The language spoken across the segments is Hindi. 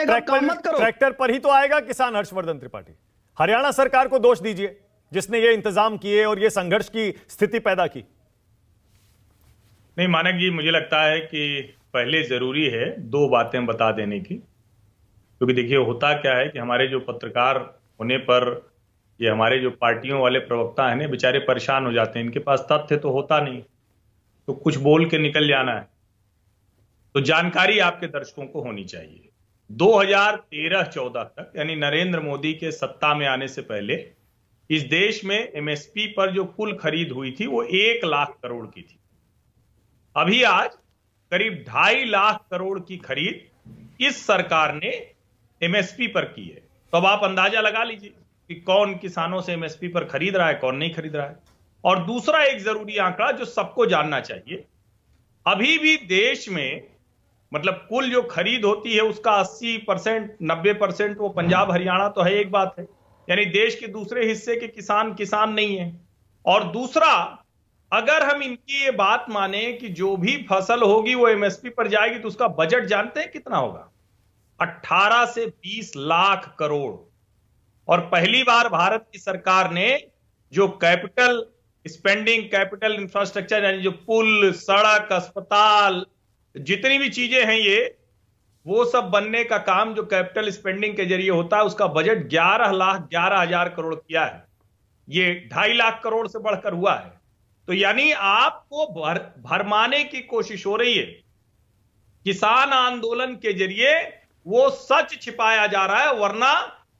ट्रैक्टर पर ही तो आएगा किसान हर्षवर्धन त्रिपाठी। हरियाणा सरकार को दोष दीजिए जिसने ये इंतजाम किए और ये संघर्ष की स्थिति पैदा की। नहीं मानक जी, मुझे लगता है कि पहले जरूरी है दो बातें बता देने की, क्योंकि देखिए होता क्या है कि हमारे जो पत्रकार होने पर ये हमारे जो पार्टियों वाले प्रवक्ता हैं बेचारे परेशान हो जाते हैं, इनके पास तथ्य तो होता नहीं, तो कुछ बोल के निकल जाना है। तो जानकारी आपके दर्शकों को होनी चाहिए। 2013-14 तक यानी नरेंद्र मोदी के सत्ता में आने से पहले इस देश में एमएसपी पर जो कुल खरीद हुई थी वो 1 लाख करोड़ की थी। अभी आज करीब 2.5 लाख करोड़ की खरीद इस सरकार ने एमएसपी पर की है। तो अब आप अंदाजा लगा लीजिए कि कौन किसानों से एमएसपी पर खरीद रहा है, कौन नहीं खरीद रहा है। और दूसरा एक जरूरी आंकड़ा जो सबको जानना चाहिए, अभी भी देश में मतलब कुल जो खरीद होती है उसका 80% 90% वो पंजाब हरियाणा तो है, एक बात है, यानी देश के दूसरे हिस्से के किसान नहीं है। और दूसरा, अगर हम इनकी ये बात माने कि जो भी फसल होगी वो एमएसपी पर जाएगी तो उसका बजट जानते हैं कितना होगा? 18 से 20 लाख करोड़। और पहली बार भारत की सरकार ने जो कैपिटल स्पेंडिंग, कैपिटल इंफ्रास्ट्रक्चर यानी जो पुल, सड़क, अस्पताल, जितनी भी चीजें हैं ये वो सब बनने का काम जो कैपिटल स्पेंडिंग के जरिए होता है उसका बजट 11,11,000 करोड़ किया है। ये 2.5 लाख करोड़ से बढ़कर हुआ है। तो यानी आपको भरमाने की कोशिश हो रही है। किसान आंदोलन के जरिए वो सच छिपाया जा रहा है, वरना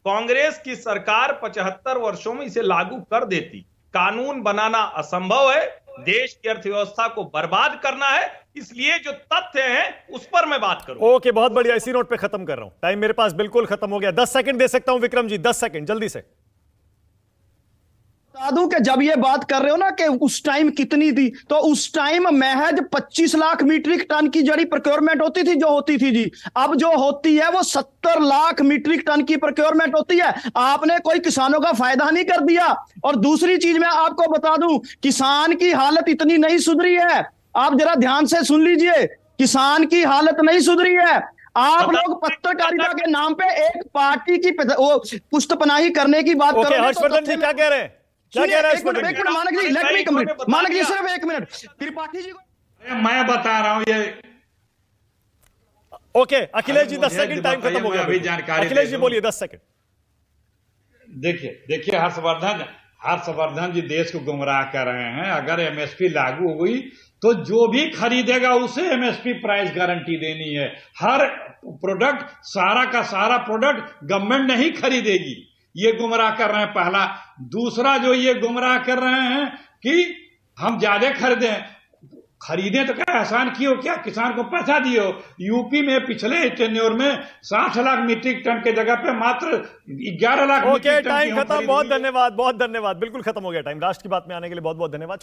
कांग्रेस की सरकार 75 वर्षों में इसे लागू कर देती। कानून बनाना असंभव है, देश की अर्थव्यवस्था को बर्बाद करना है, इसलिए जो तथ्य हैं उस पर मैं बात करूं। ओके, बहुत बढ़िया, इसी नोट पे खत्म कर रहा हूं, टाइम मेरे पास बिल्कुल खत्म हो गया। 10 सेकंड दे सकता हूं विक्रम जी, 10 सेकंड जल्दी से बता दूं कि जब ये बात कर रहे हो ना कि उस टाइम कितनी थी, तो उस टाइम महज 25 लाख मीट्रिक टन की जड़ी प्रोक्योरमेंट होती थी जो होती थी जी। अब जो होती है वो 70 लाख मीट्रिक टन की प्रोक्योरमेंट होती है। आपने कोई किसानों का फायदा नहीं कर दिया। और दूसरी चीज मैं आपको बता दूं, किसान की हालत इतनी नहीं सुधरी है। आप जरा ध्यान से सुन लीजिए, किसान की हालत नहीं सुधरी है। आप लोग पत्रकारिता के नाम पे एक पार्टी की पुष्टपनाही करने की बात कर रहे हैं। हर्षवर्धन जी क्या कह रहे हैं? क्या कह रहे हैं? एक मिनट मानक जी, लेट मी कंप्लीट। मानक जी सिर्फ एक मिनट, त्रिपाठी जी को मैं बता रहा हूं ये। Okay Akhilesh ji 10 second, time खत्म हो गया। अभी जानकारी अखिलेश जी बोलिए 10 सेकंड। देखिए हर्षवर्धन जी देश को गुमराह कर रहे हैं। अगर एमएसपी लागू हुई तो जो भी खरीदेगा उसे एमएसपी प्राइस गारंटी देनी है। हर प्रोडक्ट, सारा का सारा प्रोडक्ट गवर्नमेंट नहीं खरीदेगी। ये गुमराह कर रहे हैं, पहला। दूसरा जो ये गुमराह कर रहे हैं कि हम ज्यादा खरीदें तो क्या एहसान किए हो, क्या किसान को पैसा दिए हो? यूपी में पिछले टेन्योर में 60 लाख मीट्रिक टन के जगह पे मात्र 11 लाख। ओके, टाइम खत्म। बहुत धन्यवाद, बहुत धन्यवाद। बिल्कुल खत्म हो गया टाइम। राष्ट्र की बात में आने के लिए बहुत बहुत धन्यवाद।